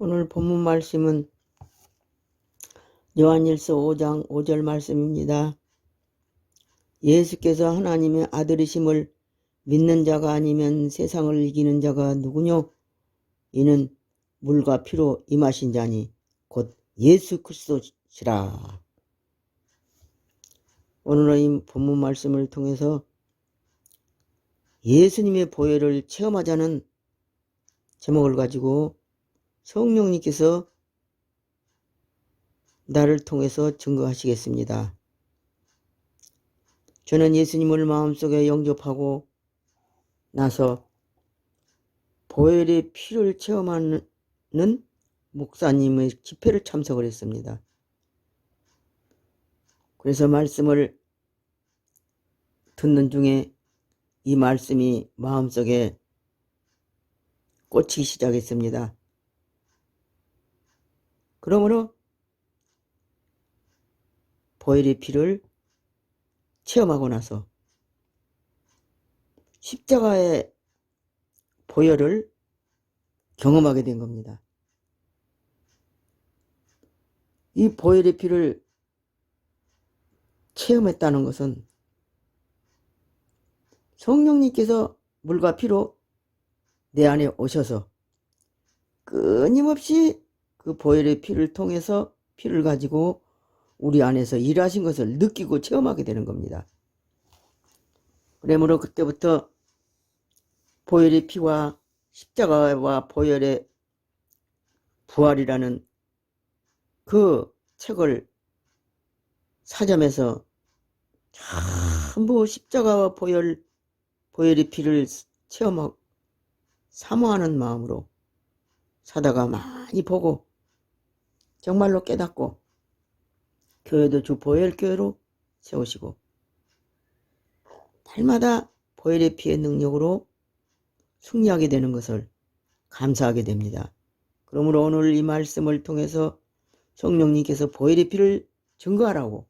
오늘 본문 말씀은 요한일서 5장 5절 말씀입니다. 예수께서 하나님의 아들이심을 믿는 자가 아니면 세상을 이기는 자가 누구뇨? 이는 물과 피로 임하신 자니 곧 예수 그리스도시라. 오늘의 이 본문 말씀을 통해서 예수님의 보혈을 체험하자는 제목을 가지고 성령님께서 나를 통해서 증거하시겠습니다. 저는 예수님을 마음속에 영접하고 나서 보혈의 피를 체험하는 목사님의 집회를 참석을 했습니다. 그래서 말씀을 듣는 중에 이 말씀이 마음속에 꽂히기 시작했습니다. 그러므로 보혈의 피를 체험하고 나서 십자가의 보혈을 경험하게 된 겁니다. 이 보혈의 피를 체험했다는 것은 성령님께서 물과 피로 내 안에 오셔서 끊임없이 그 보혈의 피를 통해서 피를 가지고 우리 안에서 일하신 것을 느끼고 체험하게 되는 겁니다. 그러므로 그때부터 보혈의 피와 십자가와 보혈의 부활이라는 그 책을 사점에서 전부 십자가와 보혈의 피를 체험하고 사모하는 마음으로 사다가 많이 보고 정말로 깨닫고 교회도 주 보혈교회로 세우시고 날마다 보혈의 피의 능력으로 승리하게 되는 것을 감사하게 됩니다. 그러므로 오늘 이 말씀을 통해서 성령님께서 보혈의 피를 증거하라고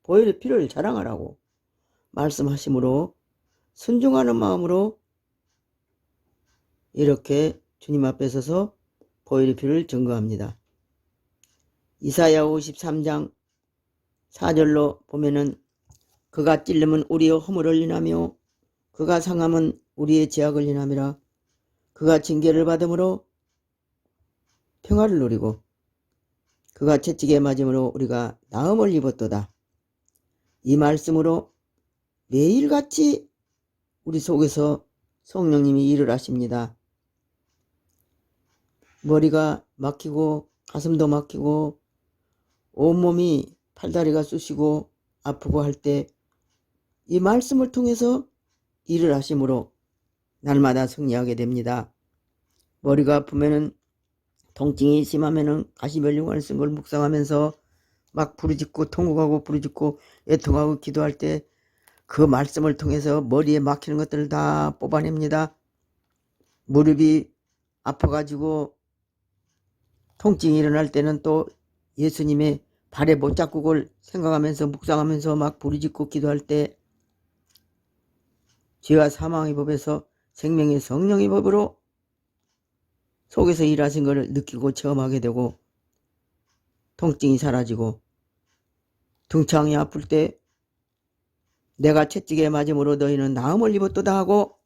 보혈의 피를 자랑하라고 말씀하심으로 순종하는 마음으로 이렇게 주님 앞에 서서 보혈의 피를 증거합니다. 이사야 53장 4절로 보면은 그가 찔림은 우리의 허물을 인하며 그가 상함은 우리의 죄악을 인함이라. 그가 징계를 받음으로 평화를 누리고 그가 채찍에 맞음으로 우리가 나음을 입었도다. 이 말씀으로 매일같이 우리 속에서 성령님이 일을 하십니다. 머리가 막히고 가슴도 막히고 온몸이 팔다리가 쑤시고 아프고 할 때 이 말씀을 통해서 일을 하심으로 날마다 승리하게 됩니다. 머리가 아프면은 통증이 심하면은 가시면류관을 쓴 걸 묵상하면서 막 부르짖고 통곡하고 부르짖고 애통하고 기도할 때 그 말씀을 통해서 머리에 막히는 것들을 다 뽑아냅니다. 무릎이 아파가지고 통증이 일어날 때는 또 예수님의 발의 못자국을 생각하면서 묵상하면서 막 부르짖고 기도할 때 죄와 사망의 법에서 생명의 성령의 법으로 속에서 일하신 것을 느끼고 체험하게 되고 통증이 사라지고 등창이 아플 때 내가 채찍에 맞음으로 너희는 나음을 입었도다 하고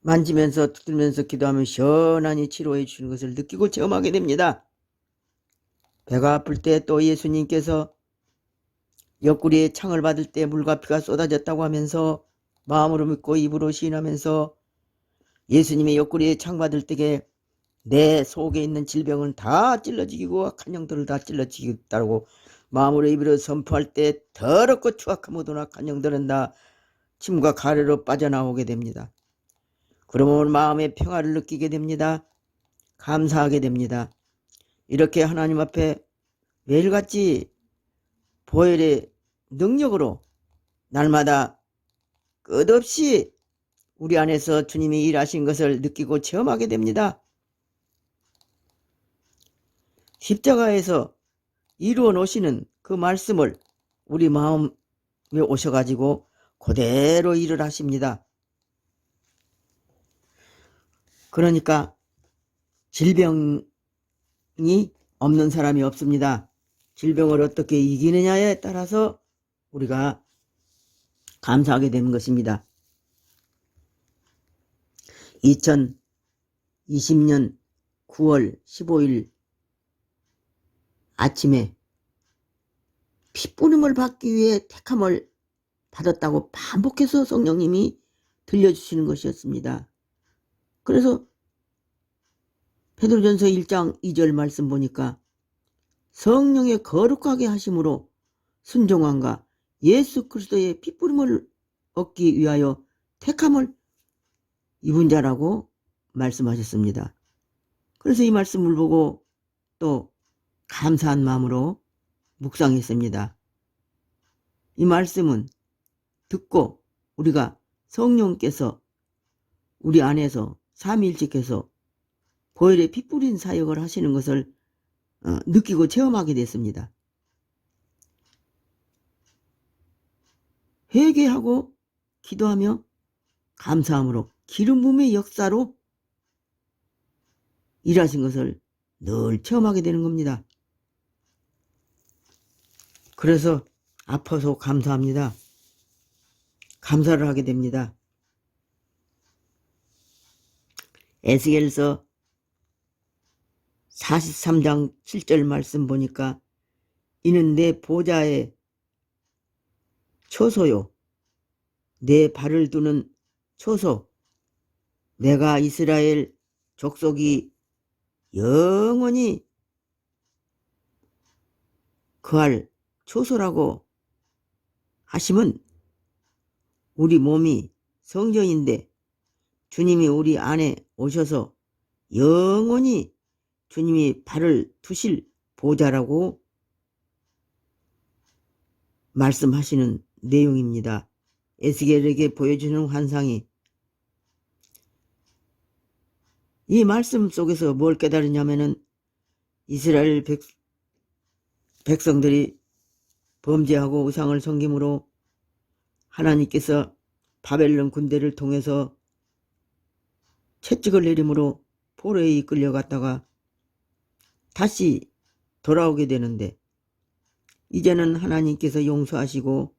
만지면서 두들면서 기도하면 시원하니 치료해 주시는 것을 느끼고 체험하게 됩니다. 배가 아플 때 또 예수님께서 옆구리에 창을 받을 때 물과 피가 쏟아졌다고 하면서 마음으로 믿고 입으로 시인하면서 예수님의 옆구리에 창 받을 때에 내 속에 있는 질병은 다 찔러지고 악한 영들을 다 찔러지겠다고 마음으로 입으로 선포할 때 더럽고 추악한 모든 악한 영들은 다 침과 가래로 빠져나오게 됩니다. 그러면 마음의 평화를 느끼게 됩니다. 감사하게 됩니다. 이렇게 하나님 앞에 매일같이 보혈의 능력으로 날마다 끝없이 우리 안에서 주님이 일하신 것을 느끼고 체험하게 됩니다. 십자가에서 이루어 놓으시는 그 말씀을 우리 마음에 오셔가지고 그대로 일을 하십니다. 그러니까 질병이 없는 사람이 없습니다. 질병을 어떻게 이기느냐에 따라서 우리가 감사하게 되는 것입니다. 2020년 9월 15일 아침에 피뿌림을 받기 위해 택함을 받았다고 반복해서 성령님이 들려주시는 것이었습니다. 그래서 베드로전서 1장 2절 말씀 보니까 성령의 거룩하게 하심으로 순종함과 예수 그리스도의 피뿌림을 얻기 위하여 택함을 입은 자라고 말씀하셨습니다. 그래서 이 말씀을 보고 또 감사한 마음으로 묵상했습니다. 이 말씀은 듣고 우리가 성령께서 우리 안에서 삼위일체께서 보혈의 피 뿌린 사역을 하시는 것을 느끼고 체험하게 됐습니다. 회개하고 기도하며 감사함으로 기름 부음의 역사로 일하신 것을 늘 체험하게 되는 겁니다. 그래서 아파서 감사합니다. 감사를 하게 됩니다. 에스겔서 43장 7절 말씀 보니까 이는 내 보좌의 초소요 내 발을 두는 초소 내가 이스라엘 족속이 영원히 거할 초소라고 하심은 우리 몸이 성전인데 주님이 우리 안에 오셔서 영원히 주님이 발을 두실 보좌라고 말씀하시는 내용입니다. 에스겔에게 보여주는 환상이 이 말씀 속에서 뭘 깨달으냐면은 이스라엘 백성들이 범죄하고 우상을 섬김으로 하나님께서 바벨론 군대를 통해서 채찍을 내림으로 포로에 이끌려갔다가 다시 돌아오게 되는데 이제는 하나님께서 용서하시고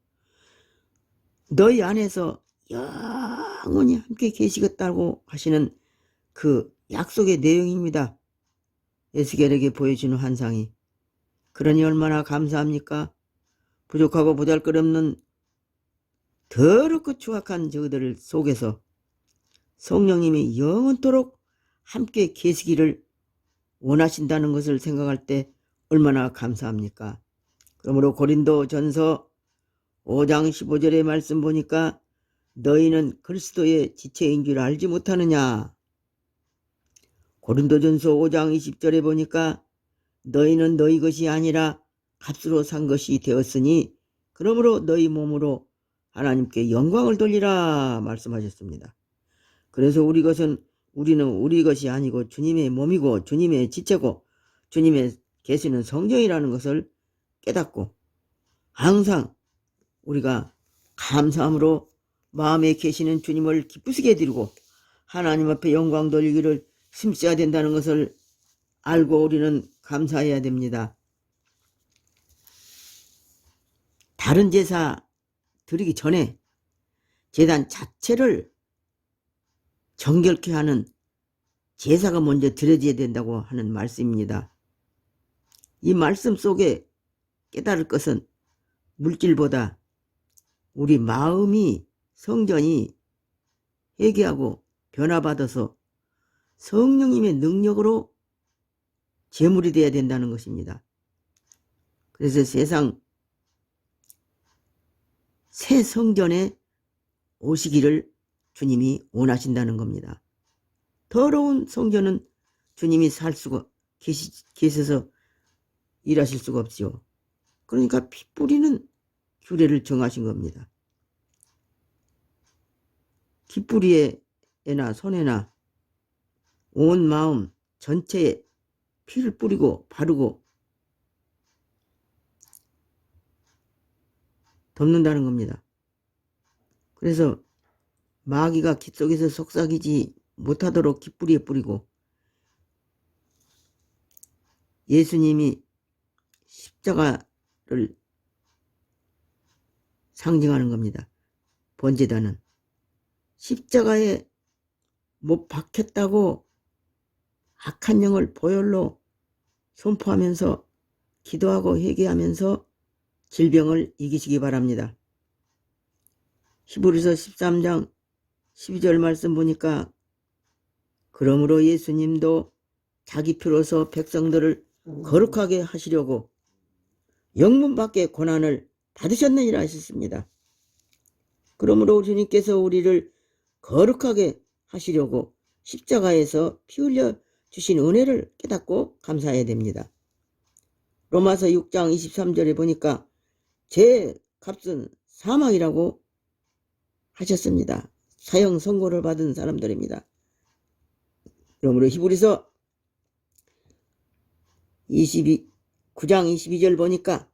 너희 안에서 영원히 함께 계시겠다고 하시는 그 약속의 내용입니다. 에스겔에게 보여주는 환상이. 그러니 얼마나 감사합니까? 부족하고 보잘것없는 더럽고 추악한 저들 속에서 성령님이 영원토록 함께 계시기를 원하신다는 것을 생각할 때 얼마나 감사합니까? 그러므로 고린도전서 5장 15절의 말씀 보니까 너희는 그리스도의 지체인 줄 알지 못하느냐? 고린도전서 5장 20절에 보니까 너희는 너희 것이 아니라 값으로 산 것이 되었으니 그러므로 너희 몸으로 하나님께 영광을 돌리라 말씀하셨습니다. 그래서 우리는 우리 것이 아니고 주님의 몸이고 주님의 지체고 주님의 계시는 성령이라는 것을 깨닫고 항상 우리가 감사함으로 마음에 계시는 주님을 기쁘시게 드리고 하나님 앞에 영광 돌리기를 힘써야 된다는 것을 알고 우리는 감사해야 됩니다. 다른 제사 드리기 전에 제단 자체를 정결케 하는 제사가 먼저 드려져야 된다고 하는 말씀입니다. 이 말씀 속에 깨달을 것은 물질보다 우리 마음이 성전이 회개하고 변화받아서 성령님의 능력으로 제물이 되어야 된다는 것입니다. 그래서 세상 새 성전에 오시기를 주님이 원하신다는 겁니다. 더러운 성전은 주님이 살 수가 계셔서 일하실 수가 없지요. 그러니까 피 뿌리는 규례를 정하신 겁니다. 깃뿌리에나 손에나 온 마음 전체에 피를 뿌리고 바르고 덮는다는 겁니다. 그래서 마귀가 깃 속에서 속삭이지 못하도록 깃뿌리에 뿌리고 예수님이 십자가를 상징하는 겁니다. 번제단은 십자가에 못 박혔다고 악한 영을 보혈로 선포하면서 기도하고 회개하면서 질병을 이기시기 바랍니다. 히브리서 13장 12절 말씀 보니까 그러므로 예수님도 자기 피로서 백성들을 거룩하게 하시려고 영문 밖의 고난을 받으셨느니라 하셨습니다. 그러므로 주님께서 우리를 거룩하게 하시려고 십자가에서 피 흘려 주신 은혜를 깨닫고 감사해야 됩니다. 로마서 6장 23절에 보니까 제 값은 사망이라고 하셨습니다. 사형 선고를 받은 사람들입니다. 그러므로 히브리서 9장 22절 보니까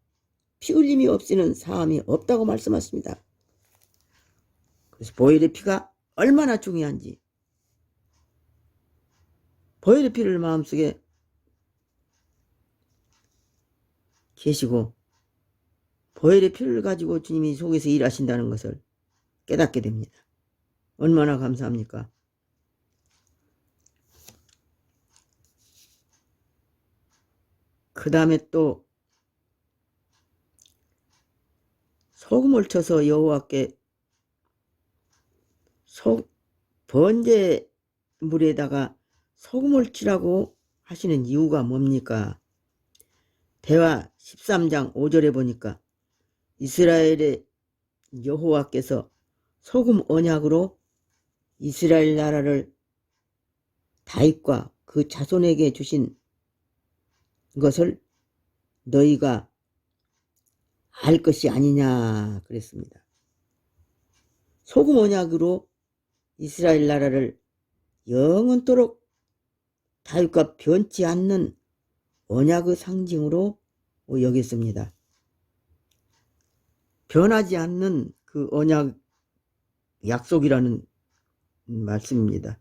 피 흘림이 없이는 사함이 없다고 말씀하십니다. 그래서 보혈의 피가 얼마나 중요한지, 보혈의 피를 마음속에 계시고 보혈의 피를 가지고 주님이 속에서 일하신다는 것을 깨닫게 됩니다. 얼마나 감사합니까? 그 다음에 또 소금을 쳐서 여호와께 번제 물에다가 소금을 치라고 하시는 이유가 뭡니까? 대화 13장 5절에 보니까 이스라엘의 여호와께서 소금 언약으로 이스라엘 나라를 다윗과 그 자손에게 주신 것을 너희가 알 것이 아니냐 그랬습니다. 소금 언약으로 이스라엘 나라를 영원토록 다윗과 변치 않는 언약의 상징으로 여겼습니다. 변하지 않는 그 언약 약속이라는 말씀입니다.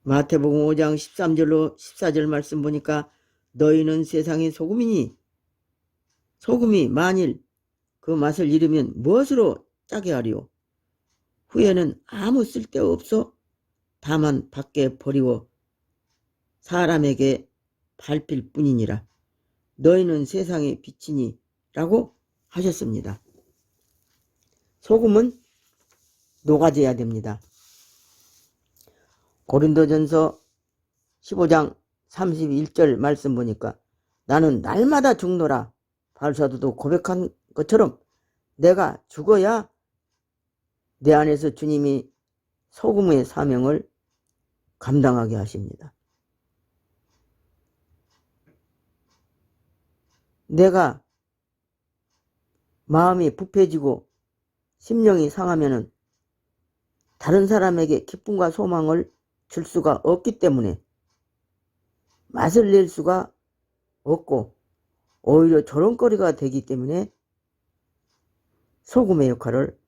마태복음 5장 13절로 14절 말씀 보니까 너희는 세상의 소금이니 소금이 만일 그 맛을 잃으면 무엇으로 짜게 하리요? 후에는 아무 쓸데없어 다만 밖에 버리고 사람에게 밟힐 뿐이니라. 너희는 세상의 빛이니 라고 하셨습니다. 소금은 녹아져야 됩니다. 고린도전서 15장 31절 말씀 보니까 나는 날마다 죽노라. 바울사도도 고백한 것처럼 내가 죽어야 내 안에서 주님이 소금의 사명을 감당하게 하십니다. 내가 마음이 부패지고 심령이 상하면은 다른 사람에게 기쁨과 소망을 줄 수가 없기 때문에 맛을 낼 수가 없고 오히려 조롱거리가 되기 때문에 소금의 역할을,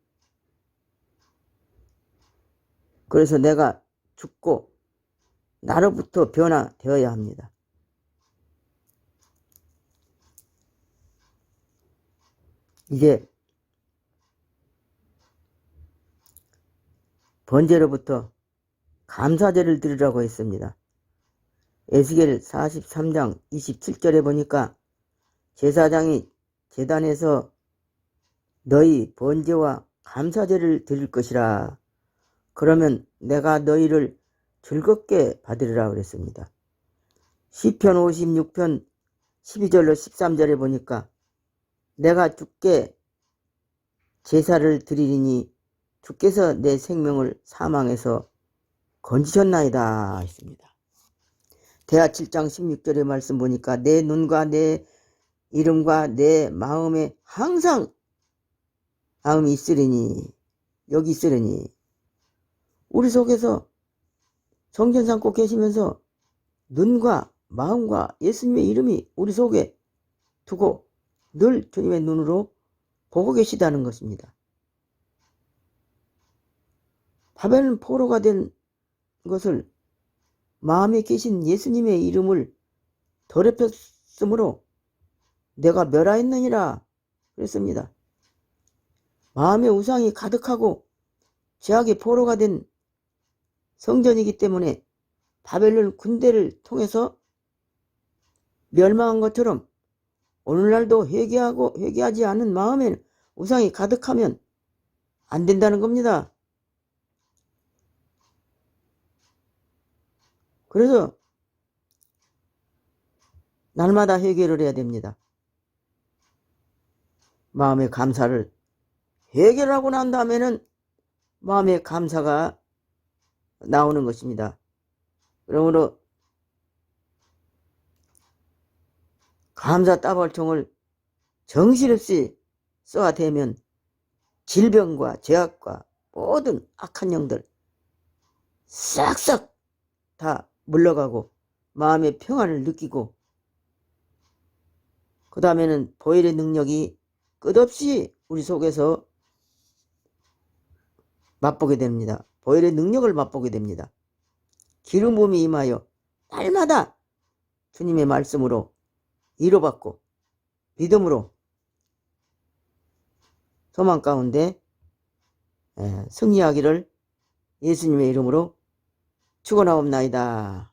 그래서 내가 죽고 나로부터 변화되어야 합니다. 이제 번제로부터 감사제를 드리라고 했습니다. 에스겔 43장 27절에 보니까 제사장이 제단에서 너희 번제와 감사제를 드릴 것이라. 그러면 내가 너희를 즐겁게 받으리라 그랬습니다. 시편 56편 12절로 13절에 보니까 내가 주께 제사를 드리리니 주께서 내 생명을 사망에서 건지셨나이다 했습니다. 대하 7장 16절의 말씀 보니까 내 눈과 내 이름과 내 마음에 항상 마음이 있으리니, 여기 있으리니, 우리 속에서 성전 삼고 계시면서 눈과 마음과 예수님의 이름이 우리 속에 두고 늘 주님의 눈으로 보고 계시다는 것입니다. 바벨 포로가 된 것을 마음에 계신 예수님의 이름을 더럽혔으므로 내가 멸하였느니라 그랬습니다. 마음의 우상이 가득하고 죄악의 포로가 된 성전이기 때문에 바벨론 군대를 통해서 멸망한 것처럼 오늘날도 회개하지 않은 마음에 우상이 가득하면 안 된다는 겁니다. 그래서 날마다 회개를 해야 됩니다. 마음의 감사를 회개를 하고 난 다음에는 마음의 감사가 나오는 것입니다. 그러므로 감사 따발총을 정신없이 쏘아대면 질병과 죄악과 모든 악한 영들 싹싹 다 물러가고 마음의 평안을 느끼고 그 다음에는 보혈의 능력이 끝없이 우리 속에서 맛보게 됩니다. 보혈의 능력을 맛보게 됩니다. 기름 부음이 임하여 날마다 주님의 말씀으로 위로받고 믿음으로 소망 가운데 승리하기를 예수님의 이름으로 축원하옵나이다.